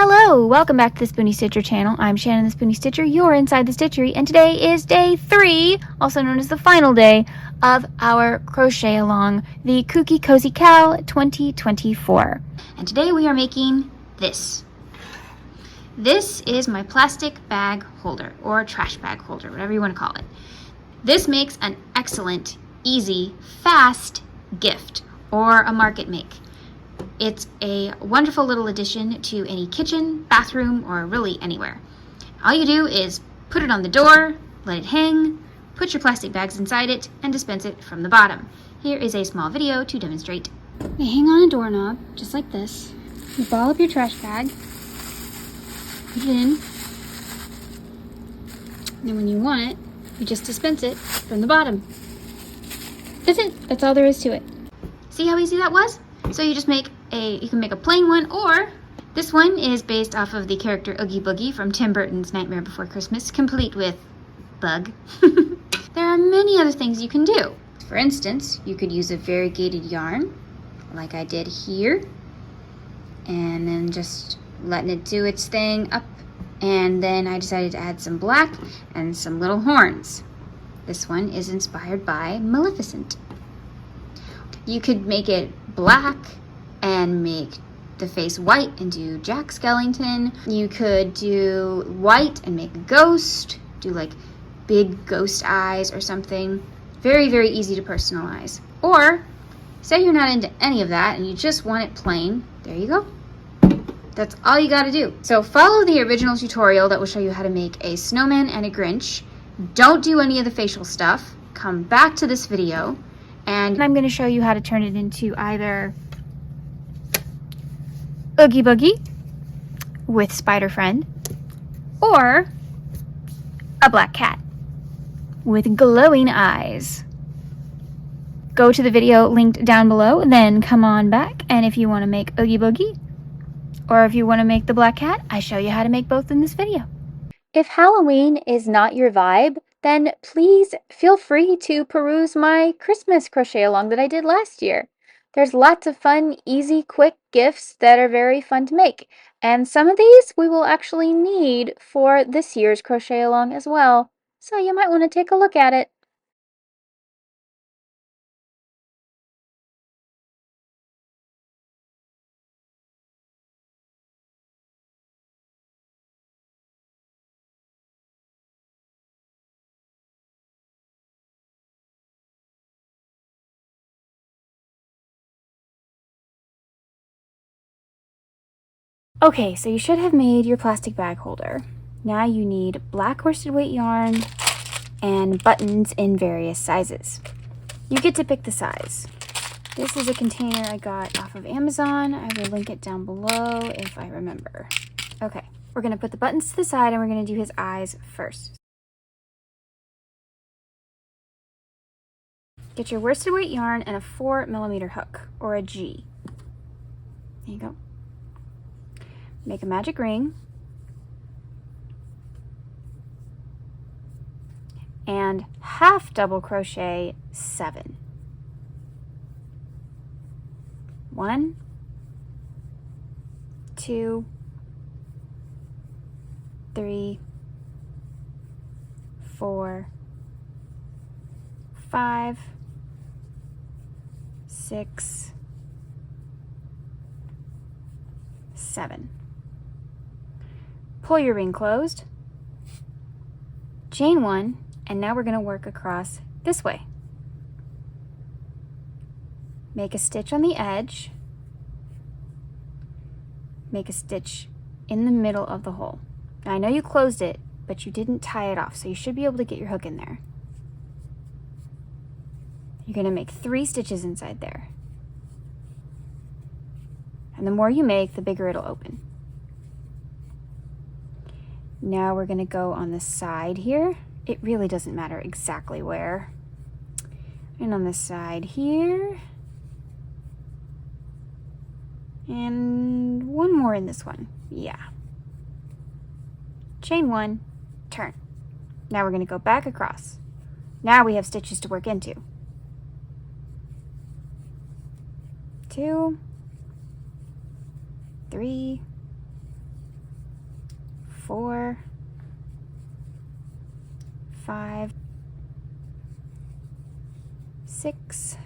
Hello, welcome back to the Spoonie Stitcher channel. I'm Shannon the Spoonie Stitcher. You're inside the Stitchery, and today is day 3, also known as the final day of our crochet along, the Kooky Cozy CAL 2024. And today we are making this. This is my plastic bag holder, or trash bag holder, whatever you want to call it. This makes an excellent, easy, fast gift, or a market make. It's a wonderful little addition to any kitchen, bathroom, or really anywhere. All you do is put it on the door, let it hang, put your plastic bags inside it, and dispense it from the bottom. Here is a small video to demonstrate. You hang on a doorknob, just like this. You ball up your trash bag, put it in, and then when you want it, you just dispense it from the bottom. That's it. That's all there is to it. See how easy that was? So you just you can make a plain one, or this one is based off of the character Oogie Boogie from Tim Burton's Nightmare Before Christmas, complete with bug. There are many other things you can do. For instance, you could use a variegated yarn, like I did here, and then just letting it do its thing up, and then I decided to add some black and some little horns. This one is inspired by Maleficent. You could make it black and make the face white and do Jack Skellington. You could do white and make a ghost, do like big ghost eyes or something. Very, very easy to personalize. Or say you're not into any of that and you just want it plain. There you go. That's all you gotta do. So follow the original tutorial that will show you how to make a snowman and a Grinch. Don't do any of the facial stuff. Come back to this video and I'm gonna show you how to turn it into either Oogie Boogie with Spider Friend, or a black cat with glowing eyes. Go to the video linked down below, then come on back, and if you want to make Oogie Boogie, or if you want to make the black cat, I show you how to make both in this video. If Halloween is not your vibe, then please feel free to peruse my Christmas crochet along that I did last year. There's lots of fun, easy, quick gifts that are very fun to make. And some of these we will actually need for this year's crochet along as well. So you might want to take a look at it. Okay, so you should have made your plastic bag holder. Now you need black worsted weight yarn and buttons in various sizes. You get to pick the size. This is a container I got off of Amazon. I will link it down below if I remember. Okay, we're gonna put the buttons to the side and we're gonna do his eyes first. Get your worsted weight yarn and a 4mm hook, or a G. There you go. Make a magic ring and half double crochet 7. 1, 2, 3, 4, 5, 6, 7. Pull your ring closed, chain 1, and now we're going to work across this way. Make a stitch on the edge, make a stitch in the middle of the hole. Now I know you closed it, but you didn't tie it off, so you should be able to get your hook in there. You're going to make 3 stitches inside there. And the more you make, the bigger it'll open. Now we're going to go on the side here. It really doesn't matter exactly where. And on the side here. And one more in this one. Yeah. Chain 1, turn. Now we're going to go back across. Now we have stitches to work into. 2, 3, 4, 5, 6,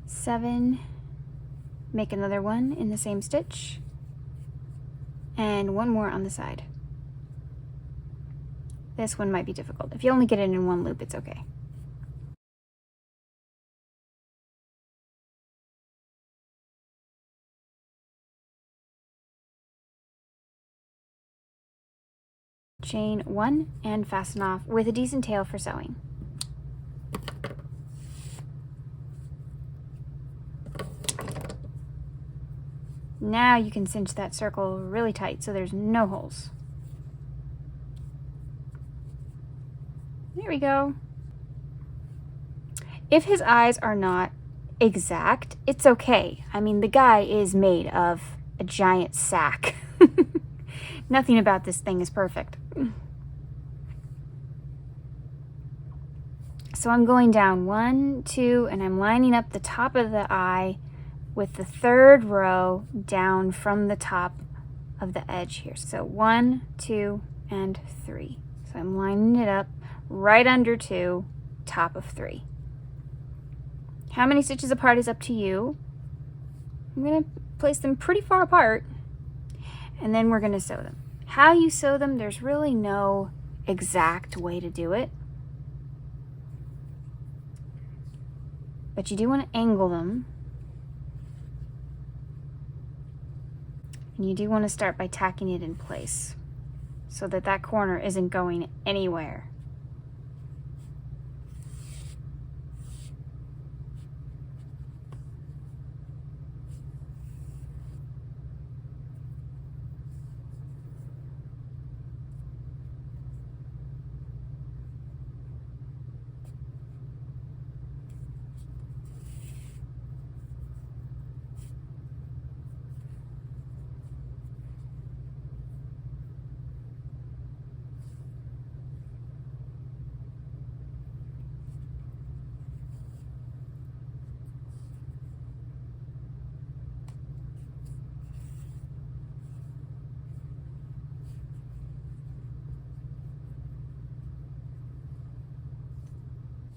7, make another one in the same stitch, and one more on the side. This one might be difficult. If you only get it in one loop, it's okay. Chain 1 and fasten off with a decent tail for sewing. Now you can cinch that circle really tight so there's no holes. There we go. If his eyes are not exact, it's okay. I mean, the guy is made of a giant sack. Nothing about this thing is perfect. So I'm going down 1, 2, and I'm lining up the top of the eye with the 3rd row down from the top of the edge here. So 1, 2, and 3. So I'm lining it up right under 2, top of 3. How many stitches apart is up to you. I'm going to place them pretty far apart, and then we're going to sew them. How you sew them, there's really no exact way to do it. But you do want to angle them. And you do want to start by tacking it in place so that that corner isn't going anywhere.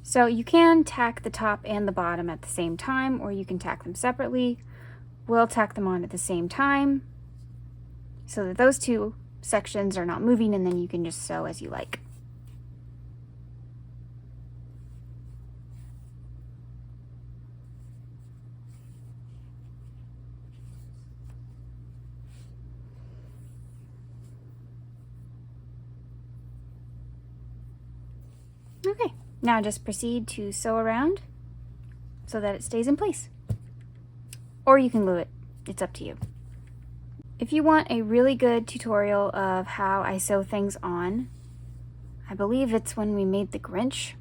So you can tack the top and the bottom at the same time, or you can tack them separately. We'll tack them on at the same time so that those two sections are not moving, and then you can just sew as you like. Okay. Now just proceed to sew around so that it stays in place. Or you can glue it. It's up to you. If you want a really good tutorial of how I sew things on, I believe it's when we made the Grinch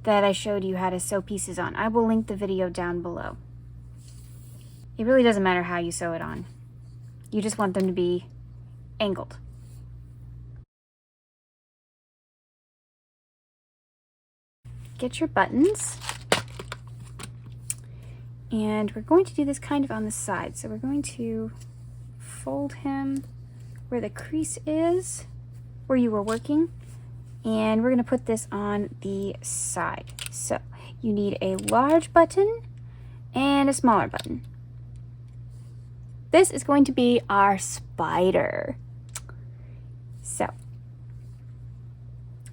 that I showed you how to sew pieces on. I will link the video down below. It really doesn't matter how you sew it on. You just want them to be angled. Get your buttons, and we're going to do this kind of on the side. So we're going to fold him where the crease is, where you were working, and we're going to put this on the side. So you need a large button and a smaller button. This is going to be our spider. So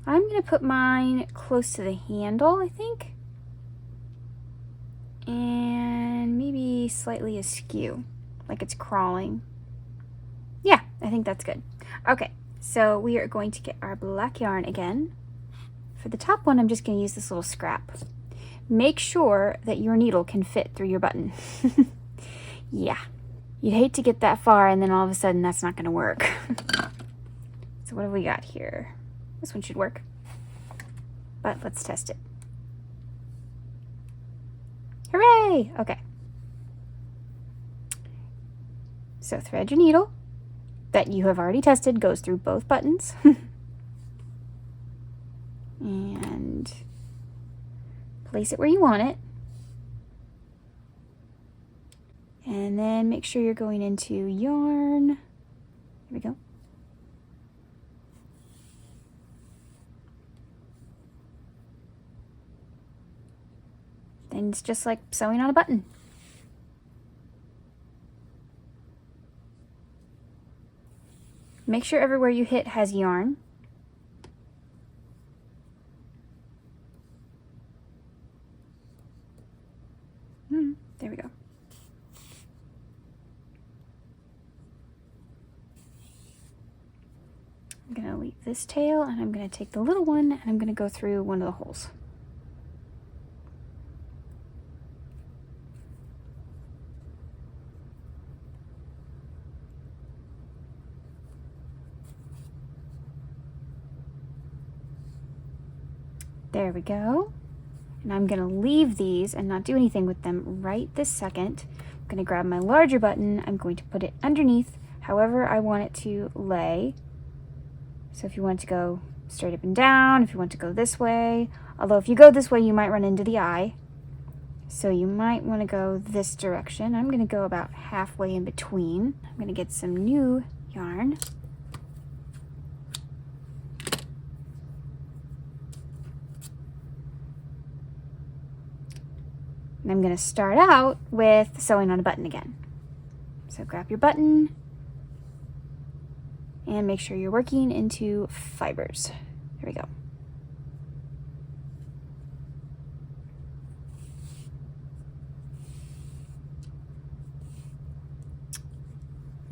I'm going to put mine close to the handle, I think, and maybe slightly askew, like it's crawling. Yeah, I think that's good. Okay, so we are going to get our black yarn again. For the top one, I'm just going to use this little scrap. Make sure that your needle can fit through your button. Yeah, you'd hate to get that far and then all of a sudden that's not going to work. So what have we got here? This one should work, but let's test it. Hooray! Okay. So thread your needle that you have already tested goes through both buttons. And place it where you want it. And then make sure you're going into yarn, we go. And it's just like sewing on a button. Make sure everywhere you hit has yarn. There we go. I'm going to leave this tail and I'm going to take the little one and I'm going to go through one of the holes. There we go. And I'm going to leave these and not do anything with them right this second. I'm going to grab my larger button. I'm going to put it underneath however I want it to lay. So if you want it to go straight up and down, if you want to go this way, although if you go this way you might run into the eye. So you might want to go this direction. I'm going to go about halfway in between. I'm going to get some new yarn. And I'm going to start out with sewing on a button again. So grab your button and make sure you're working into fibers. Here we go.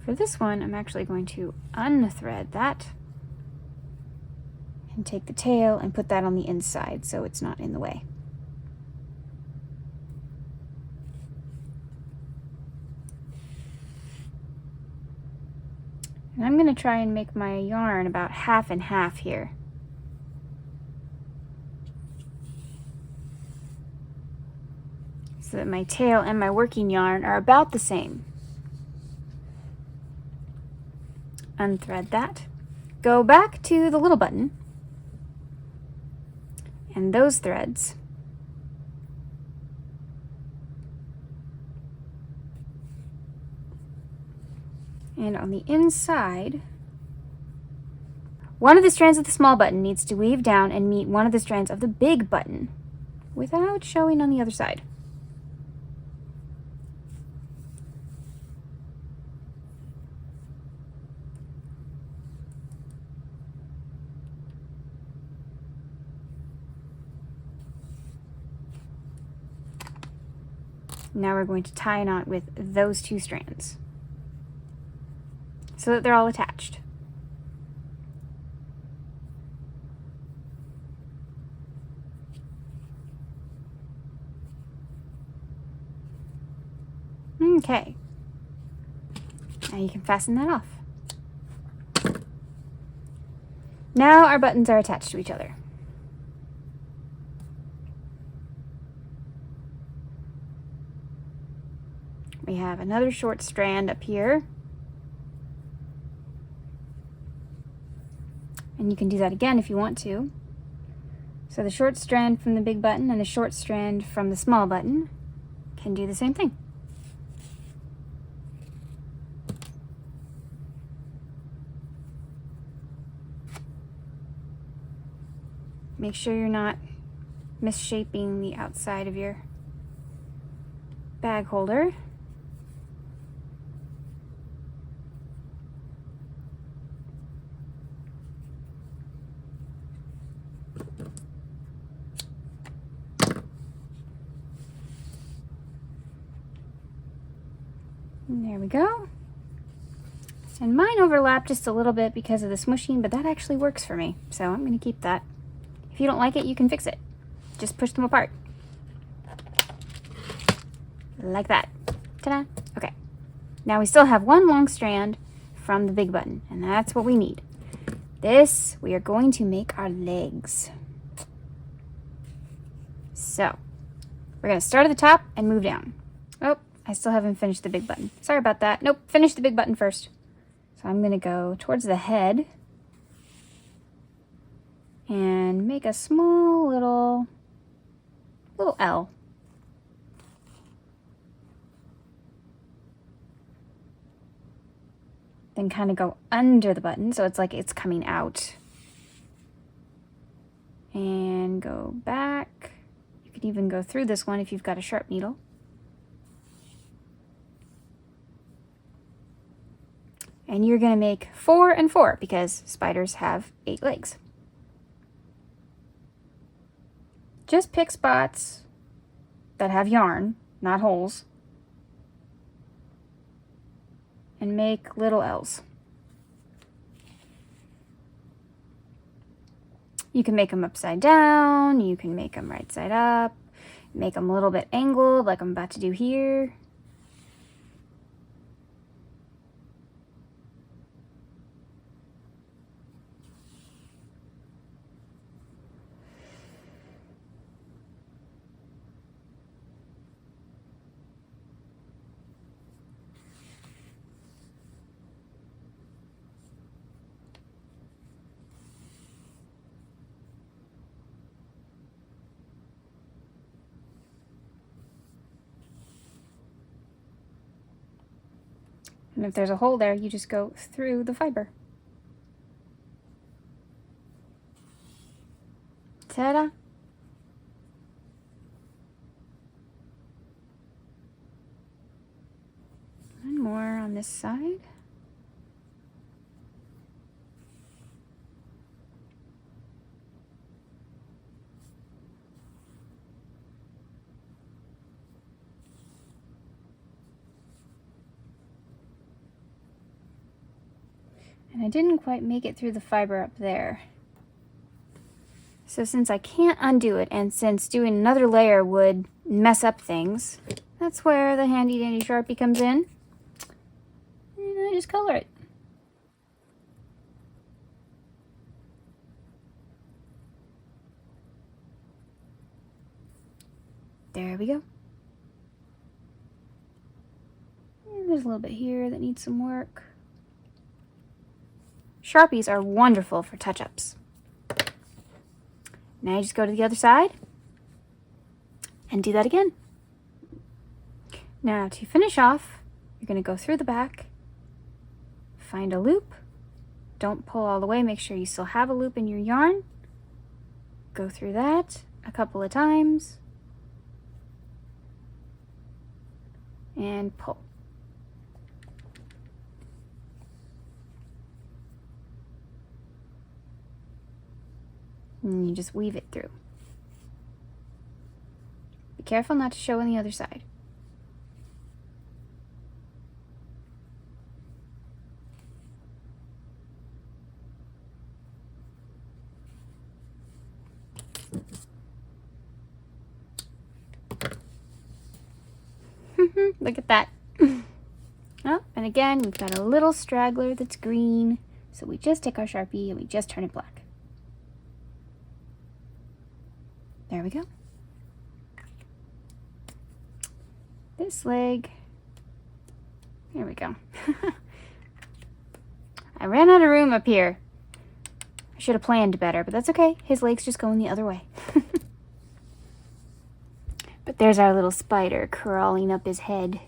For this one, I'm actually going to unthread that and take the tail and put that on the inside so it's not in the way. And I'm going to try and make my yarn about half and half here. So that my tail and my working yarn are about the same. Unthread that. Go back to the little button and those threads. And on the inside, one of the strands of the small button needs to weave down and meet one of the strands of the big button without showing on the other side. Now we're going to tie a knot with those two strands so that they're all attached. Okay. Now you can fasten that off. Now our buttons are attached to each other. We have another short strand up here. And you can do that again if you want to. So the short strand from the big button and the short strand from the small button can do the same thing. Make sure you're not misshaping the outside of your bag holder. And there we go. And mine overlap just a little bit because of the smushing, but that actually works for me. So I'm going to keep that. If you don't like it, you can fix it. Just push them apart. Like that. Ta-da! Okay. Now we still have one long strand from the big button, and that's what we need. This, we are going to make our legs. So, we're going to start at the top and move down. Oh, I still haven't finished the big button. Sorry about that. Nope, finish the big button first. So I'm going to go towards the head and make a small little L. then kind of go under the button so it's like it's coming out. And go back. You can even go through this one if you've got a sharp needle. And you're going to make 4 and 4 because spiders have 8 legs. Just pick spots that have yarn, not holes, and make little L's. You can make them upside down, you can make them right side up, make them a little bit angled like I'm about to do here. And if there's a hole there, you just go through the fiber. Ta-da! One more on this side. And I didn't quite make it through the fiber up there. So since I can't undo it, and since doing another layer would mess up things, that's where the handy dandy Sharpie comes in. And I just color it. There we go. And there's a little bit here that needs some work. Sharpies are wonderful for touch-ups. Now you just go to the other side and do that again. Now to finish off, you're going to go through the back, find a loop, don't pull all the way, make sure you still have a loop in your yarn, go through that a couple of times, and pull. And you just weave it through. Be careful not to show on the other side. Look at that. Oh, and again, we've got a little straggler that's green. So we just take our Sharpie and we just turn it black. There we go. This leg, there we go. I ran out of room up here. I should have planned better, but that's okay. His leg's just going the other way. But there's our little spider crawling up his head.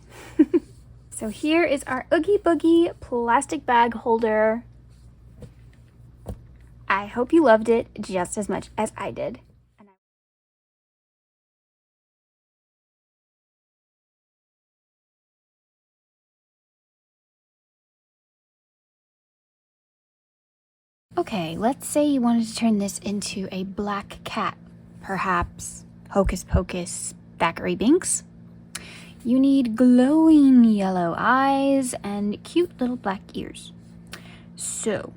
So here is our Oogie Boogie plastic bag holder. I hope you loved it just as much as I did. Okay, let's say you wanted to turn this into a black cat, perhaps Hocus Pocus Thackeray Binks. You need glowing yellow eyes and cute little black ears. So,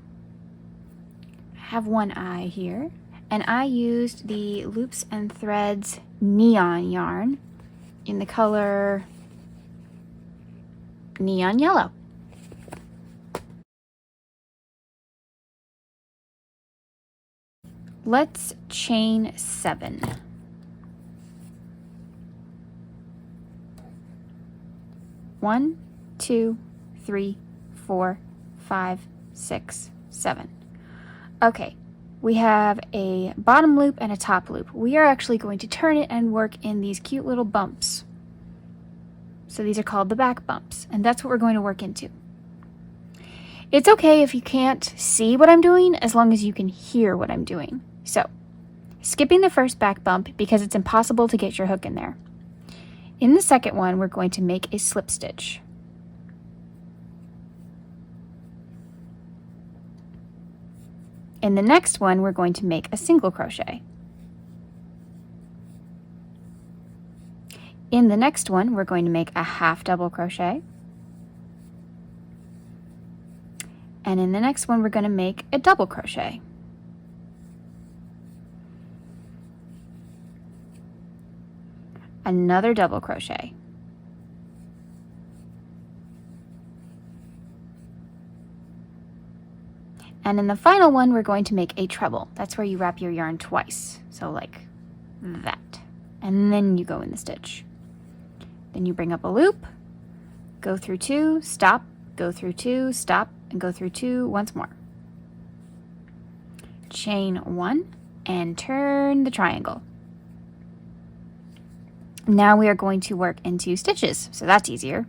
I have one eye here, and I used the Loops and Threads neon yarn in the color neon yellow. Let's chain 7. 1, 2, 3, 4, 5, 6, 7. Okay, we have a bottom loop and a top loop. We are actually going to turn it and work in these cute little bumps. So these are called the back bumps, and that's what we're going to work into. It's okay if you can't see what I'm doing as long as you can hear what I'm doing. So, skipping the first back bump because it's impossible to get your hook in there. In the second one, we're going to make a slip stitch. In the next one, we're going to make a single crochet. In the next one, we're going to make a half double crochet. And in the next one, we're going to make a double crochet. Another double crochet. And in the final one, we're going to make a treble. That's where you wrap your yarn twice. So like that. And then you go in the stitch. Then you bring up a loop, go through 2, stop, go through 2, stop, and go through 2 once more. Chain 1 and turn the triangle. Now we are going to work into stitches, so that's easier.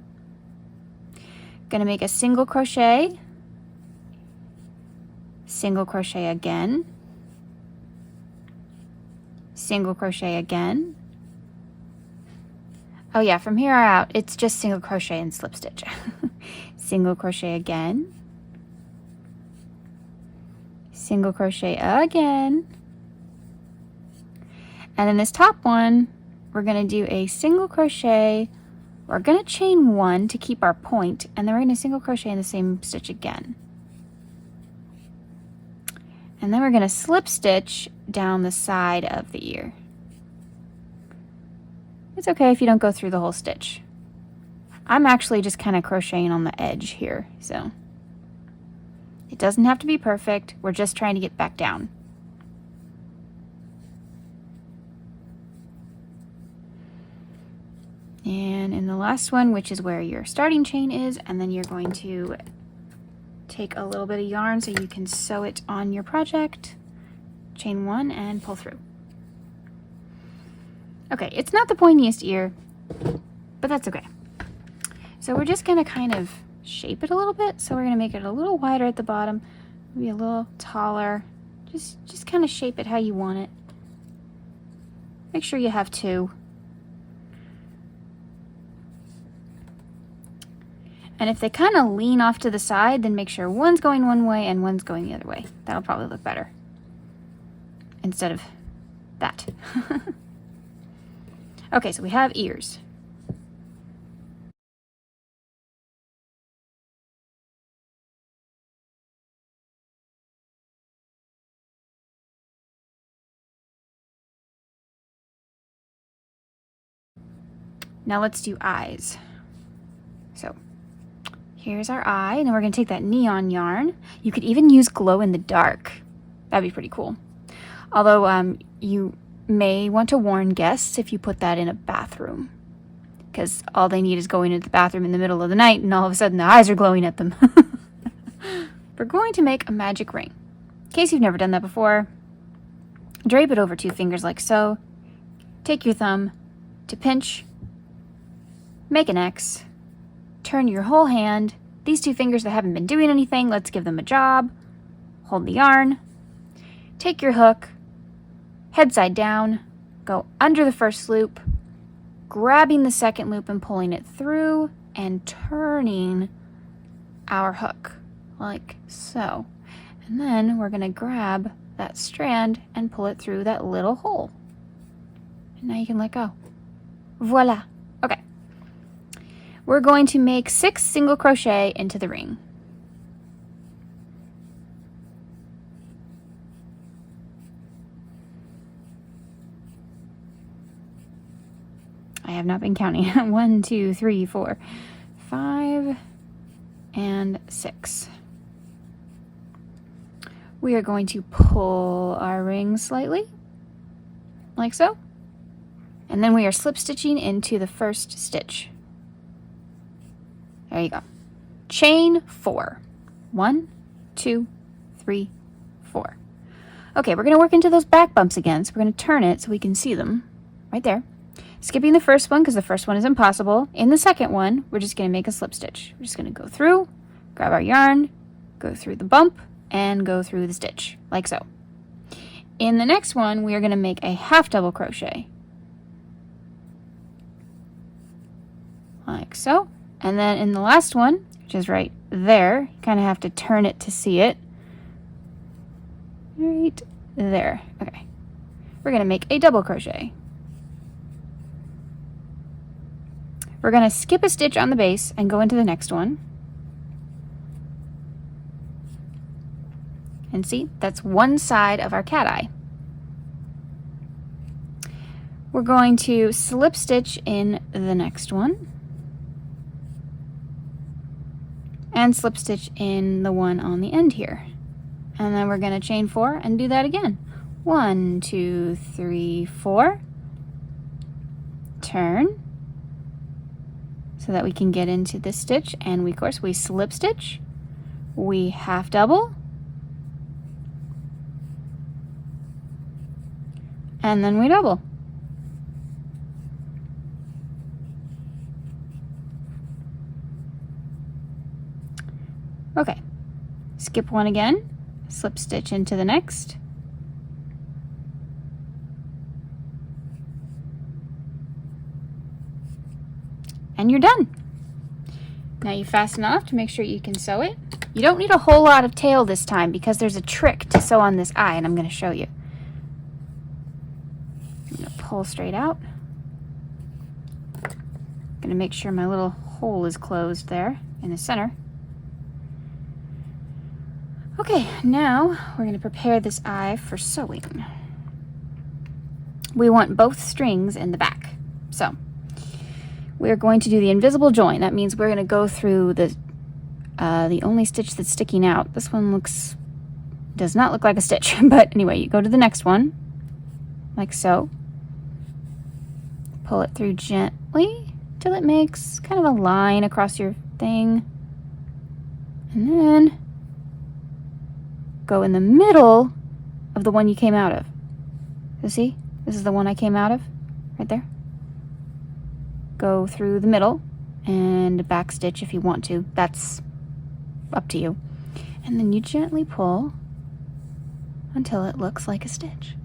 Going to make a single crochet, single crochet again, single crochet again. Oh yeah, from here out, it's just single crochet and slip stitch. Single crochet again, single crochet again, and in this top one, we're going to do a single crochet. We're going to chain 1 to keep our point, and then we're going to single crochet in the same stitch again. And then we're going to slip stitch down the side of the ear. It's okay if you don't go through the whole stitch. I'm actually just kind of crocheting on the edge here, so it doesn't have to be perfect. We're just trying to get back down. And in the last one, which is where your starting chain is, and then you're going to take a little bit of yarn so you can sew it on your project, chain 1 and pull through. Okay, it's not the pointiest ear, but that's okay. So we're just gonna kind of shape it a little bit. So we're gonna make it a little wider at the bottom, maybe a little taller. Just kind of shape it how you want it. Make sure you have 2. And if they kind of lean off to the side, then make sure one's going one way and one's going the other way. That'll probably look better instead of that. Okay, so we have ears. Now let's do eyes. So here's our eye, and then we're going to take that neon yarn. You could even use glow in the dark. That'd be pretty cool. Although you may want to warn guests if you put that in a bathroom, because all they need is going into the bathroom in the middle of the night and all of a sudden the eyes are glowing at them. We're going to make a magic ring. In case you've never done that before, drape it over 2 fingers like so. Take your thumb to pinch, make an X, turn your whole hand. These 2 fingers that haven't been doing anything, let's give them a job. Hold the yarn, take your hook, head side down, go under the first loop, grabbing the second loop and pulling it through and turning our hook like so. And then we're going to grab that strand and pull it through that little hole. And now you can let go. Voila. Okay. We're going to make 6 single crochet into the ring. I have not been counting. 1, 2, 3, 4, 5, and 6. We are going to pull our ring slightly, like so. And then we are slip stitching into the first stitch. There you go. Chain 4. 1, 2, 3, 4. Okay, we're going to work into those back bumps again. So we're going to turn it so we can see them right there. Skipping the first one because the first one is impossible. In the second one, we're just going to make a slip stitch. We're just going to go through, grab our yarn, go through the bump, and go through the stitch, like so. In the next one, we are going to make a half double crochet, like so. And then in the last one, which is right there, you kind of have to turn it to see it. Right there. Okay. We're going to make a double crochet. We're going to skip a stitch on the base and go into the next one. And see, that's one side of our cat eye. We're going to slip stitch in the next one. And slip stitch in the one on the end here. And then we're going to chain 4 and do that again. 1, 2, 3, 4. Turn so that we can get into this stitch, and we, of course, we slip stitch, we half double, and then we double. Okay, skip one again, slip stitch into the next, and you're done. Now you fasten off to make sure you can sew it. You don't need a whole lot of tail this time because there's a trick to sew on this eye, and I'm going to show you. I'm going to pull straight out. I'm going to make sure my little hole is closed there in the center. Okay, now we're going to prepare this eye for sewing. We want both strings in the back. So we're going to do the invisible join. That means we're going to go through the only stitch that's sticking out. This one does not look like a stitch, but anyway, you go to the next one, like so. Pull it through gently till it makes kind of a line across your thing. And then go in the middle of the one you came out of. So see, this is the one I came out of, right there. Go through the middle and back stitch if you want to. That's up to you. And then you gently pull until it looks like a stitch.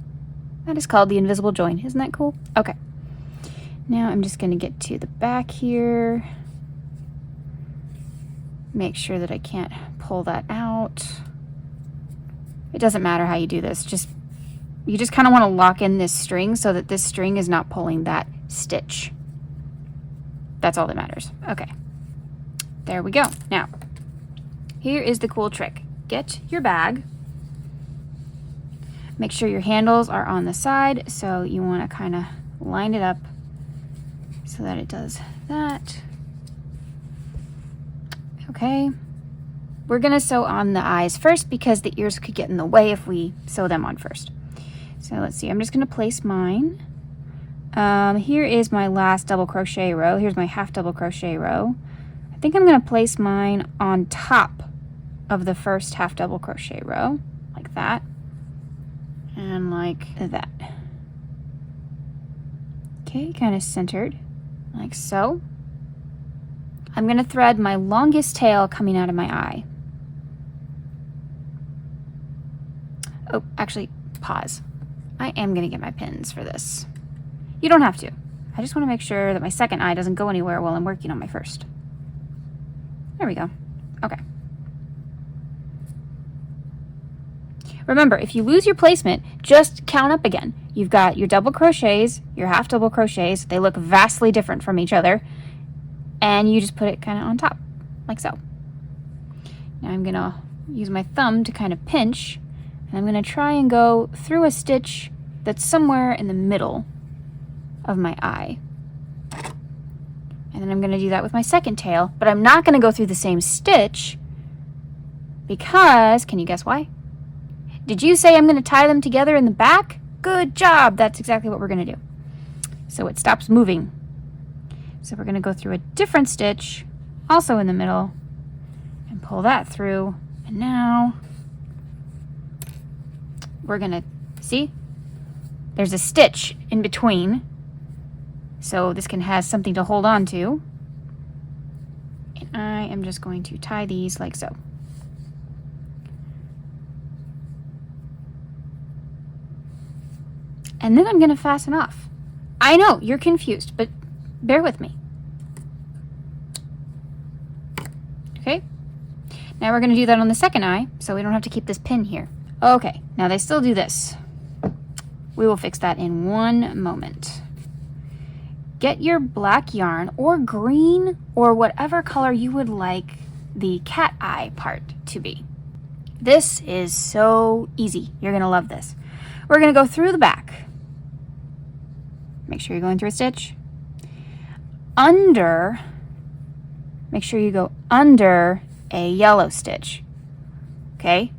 That is called the invisible join. Isn't that cool? Okay. Now I'm just going to get to the back here. Make sure that I can't pull that out. It doesn't matter how you do this. You just kind of want to lock in this string so that this string is not pulling that stitch. That's all that matters. Okay. There we go. Now, here is the cool trick. Get your bag. Make sure your handles are on the side, so you want to kind of line it up so that it does that. Okay. We're going to sew on the eyes first because the ears could get in the way if we sew them on first. So let's see. I'm just going to place mine. Here is my last double crochet row. Here's my half double crochet row. I think I'm going to place mine on top of the first half double crochet row, like that, and like that. Okay, kind of centered, like so. I'm going to thread my longest tail coming out of my eye. Oh, actually, pause. I am going to get my pins for this. You don't have to. I just want to make sure that my second eye doesn't go anywhere while I'm working on my first. There we go. Okay. Remember, if you lose your placement, just count up again. You've got your double crochets, your half double crochets. They look vastly different from each other. And you just put it kind of on top, like so. Now I'm going to use my thumb to kind of pinch. And I'm going to try and go through a stitch that's somewhere in the middle of my eye. And then I'm going to do that with my second tail, but I'm not going to go through the same stitch because, can you guess why? Did you say I'm going to tie them together in the back? Good job. That's exactly what we're going to do. So it stops moving. So we're going to go through a different stitch, also in the middle, and pull that through. And now we're going to, see? There's a stitch in between. So this can have something to hold on to. And I am just going to tie these like so. And then I'm going to fasten off. I know, you're confused, but bear with me. Okay. Now we're going to do that on the second eye, so we don't have to keep this pin here. Okay, now they still do this. We will fix that in one moment. Get your black yarn or green or whatever color you would like the cat eye part to be. This is so easy. You're going to love this. We're going to go through the back. Make sure you're going through a stitch. Under, make sure you go under a yellow stitch. Okay?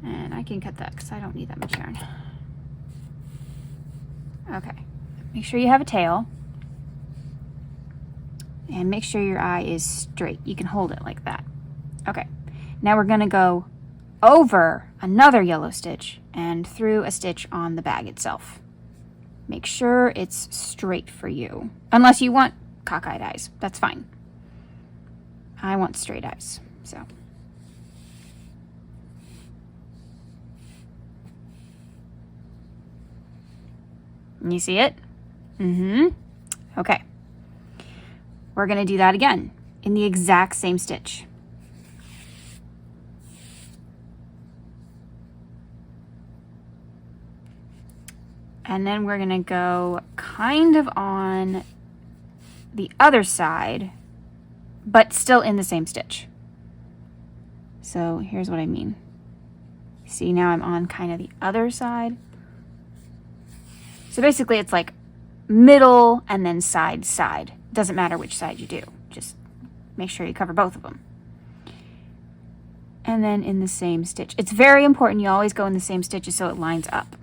And I can cut that because I don't need that much yarn. Okay. Make sure you have a tail. And make sure your eye is straight. You can hold it like that. Okay. Now we're going to go over another yellow stitch and through a stitch on the bag itself. Make sure it's straight for you. Unless you want cockeyed eyes. That's fine. I want straight eyes. So. You see it? Mm-hmm. Okay. We're going to do that again in the exact same stitch. And then we're going to go kind of on the other side, but still in the same stitch. So here's what I mean. See, now I'm on kind of the other side. So basically it's like middle and then side, side. Doesn't matter which side you do. Just make sure you cover both of them. And then in the same stitch. It's very important you always go in the same stitches so it lines up.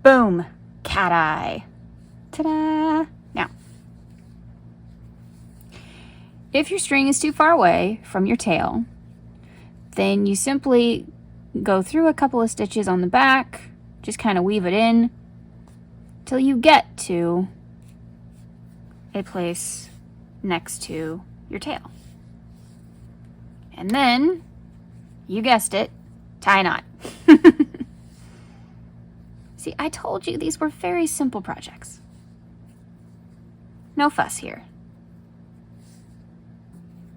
Boom. Cat eye. Ta-da! Now, if your string is too far away from your tail, then you simply go through a couple of stitches on the back, just kind of weave it in till you get to a place next to your tail. And then, you guessed it, tie a knot. See, I told you these were very simple projects. No fuss here.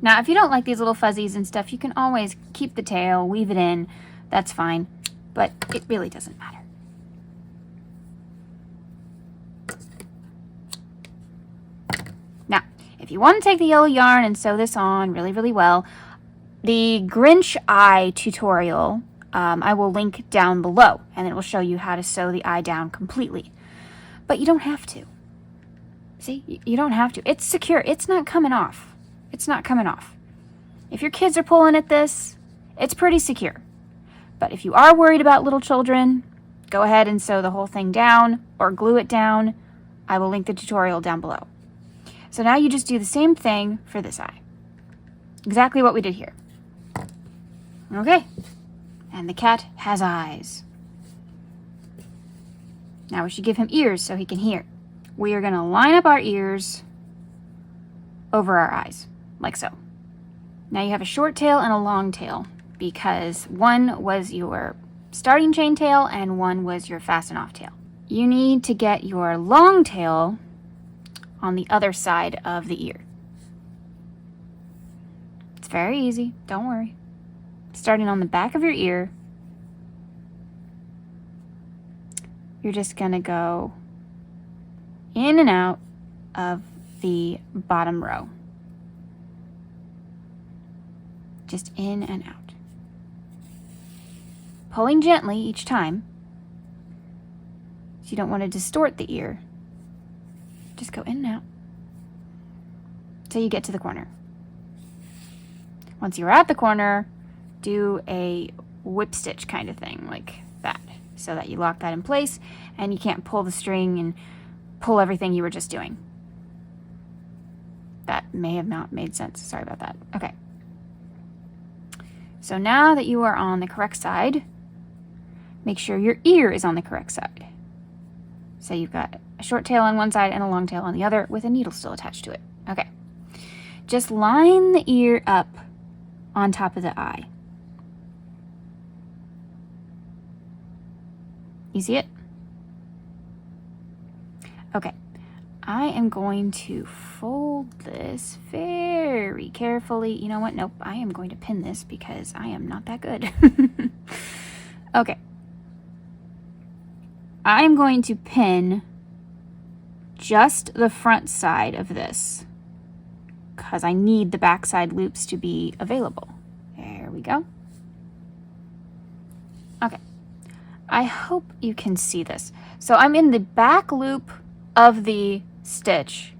Now, if you don't like these little fuzzies and stuff, you can always keep the tail, weave it in. That's fine, but it really doesn't matter. Now, if you want to take the yellow yarn and sew this on really, really well, the Grinch eye tutorial, I will link down below, and it will show you how to sew the eye down completely. But you don't have to. See, you don't have to. It's secure. It's not coming off. It's not coming off. If your kids are pulling at this, it's pretty secure. But if you are worried about little children, go ahead and sew the whole thing down or glue it down. I will link the tutorial down below. So now you just do the same thing for this eye. Exactly what we did here. Okay. And the cat has eyes. Now we should give him ears so he can hear. We are going to line up our ears over our eyes, like so. Now you have a short tail and a long tail because one was your starting chain tail and one was your fasten off tail. You need to get your long tail on the other side of the ear. It's very easy, don't worry. Starting on the back of your ear, you're just gonna go in and out of the bottom row. Just in and out. Pulling gently each time. So you don't want to distort the ear. Just go in and out till you get to the corner. Once you're at the corner, do a whip stitch kind of thing like that, so that you lock that in place and you can't pull the string and pull everything you were just doing. That may have not made sense. Sorry about that. Okay. So now that you are on the correct side, make sure your ear is on the correct side. So you've got a short tail on one side and a long tail on the other with a needle still attached to it. Okay. just line the ear up on top of the eye. You see it? Okay, I am going to fold this very carefully. You know what? Nope, I am going to pin this because I am not that good. Okay. I am going to pin just the front side of this because I need the backside loops to be available. There we go. Okay. I hope you can see this. So I'm in the back loop of the stitch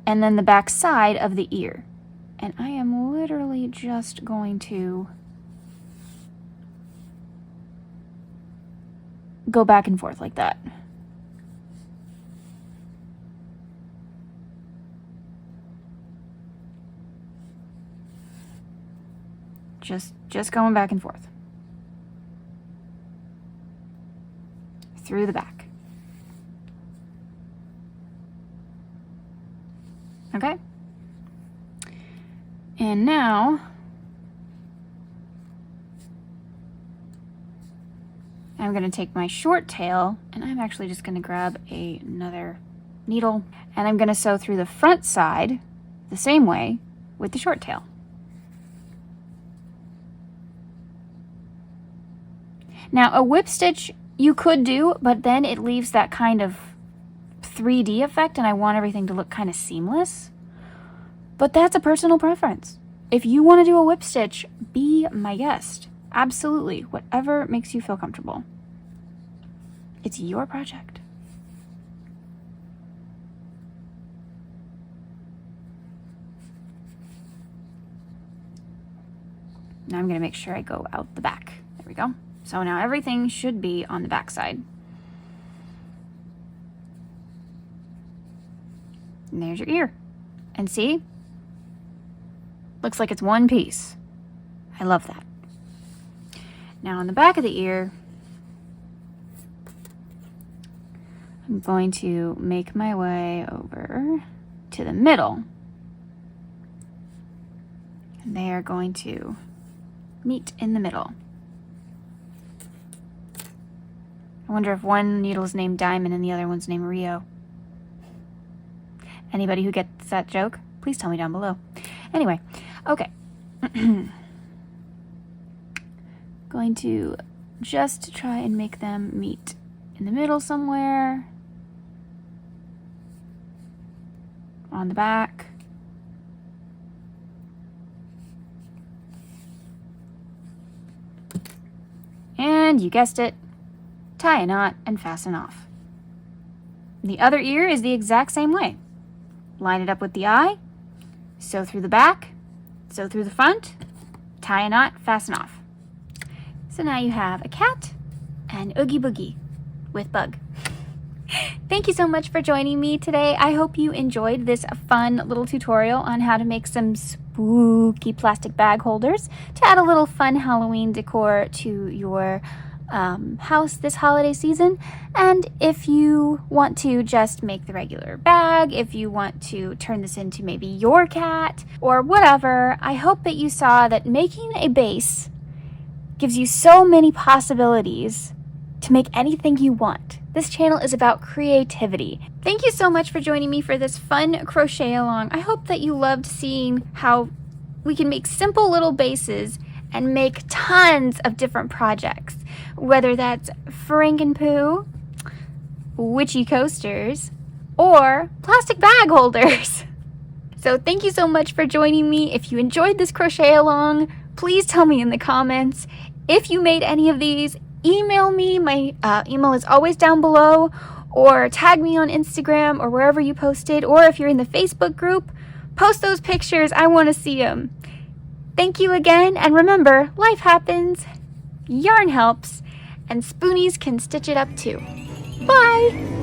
and then the back side of the ear. And I am literally just going to go back and forth like that. Just going back and forth. Through the back. Okay? And now I'm going to take my short tail and I'm actually just going to grab another needle and I'm going to sew through the front side the same way with the short tail. Now a whip stitch you could do, but then it leaves that kind of 3D effect and I want everything to look kind of seamless. But that's a personal preference. If you want to do a whip stitch, be my guest. Absolutely, whatever makes you feel comfortable. It's your project. Now I'm going to make sure I go out the back. There we go. So now everything should be on the back side. And there's your ear. And see? Looks like it's one piece. I love that. Now on the back of the ear, I'm going to make my way over to the middle. And they are going to meet in the middle. I wonder if one needle is named Diamond and the other one's named Rio. Anybody who gets that joke, please tell me down below. Anyway, okay. Going to just try and make them meet in the middle somewhere. On the back. And you guessed it, tie a knot and fasten off. The other ear is the exact same way. Line it up with the eye, sew through the back, sew through the front, tie a knot, fasten off. So now you have a cat and Oogie Boogie with Bug. Thank you so much for joining me today. I hope you enjoyed this fun little tutorial on how to make some spooky plastic bag holders to add a little fun Halloween decor to your house this holiday season. And if you want to just make the regular bag, if you want to turn this into maybe your cat or whatever, I hope that you saw that making a base gives you so many possibilities to make anything you want. This channel is about creativity. Thank you so much for joining me for this fun crochet along. I hope that you loved seeing how we can make simple little bases and make tons of different projects, whether that's Frankenpoo, witchy coasters, or plastic bag holders. So thank you so much for joining me. If you enjoyed this crochet along, please tell me in the comments. If you made any of these, email me. My email is always down below, or tag me on Instagram or wherever you posted, or if you're in the Facebook group, post those pictures. I want to see them. Thank you again, and remember, life happens, yarn helps, and spoonies can stitch it up too. Bye!